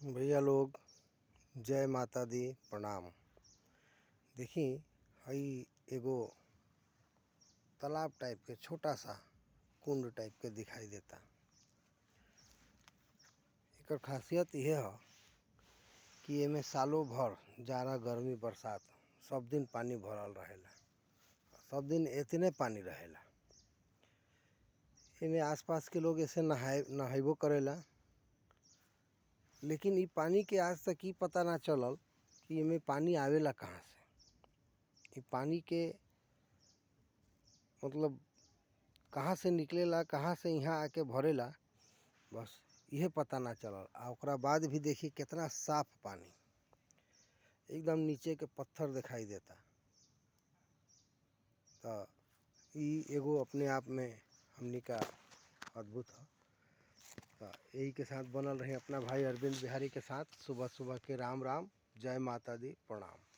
भैया लोग, जय माता दी, प्रणाम। देखी हई एगो तालाब टाइप के छोटा सा कुंड टाइप के दिखाई देता। एकर खासियत यह है कि एमे सालों भर जाड़ा गर्मी बरसात सब दिन पानी भरल रहेला, सब दिन इतने पानी रहेला। एमे आसपास के लोग ऐसे नहाइबो करेला, लेकिन ई पानी के आज तक ई पता ना चलल कि एमे पानी आवेला कहाँ से। ई पानी के मतलब कहाँ से निकलेला, कहाँ से यहाँ आके भरेला, बस यह पता ना चलल। आ ओकरा बाद भी देखी कितना साफ पानी, एकदम नीचे के पत्थर दिखाई देता। तो ई एगो अपने आप में हमनी का अद्भुत है। तो यही के साथ बनल रहे अपना भाई अरविंद बिहारी के साथ सुबह सुबह के राम राम, जय माता दी, प्रणाम।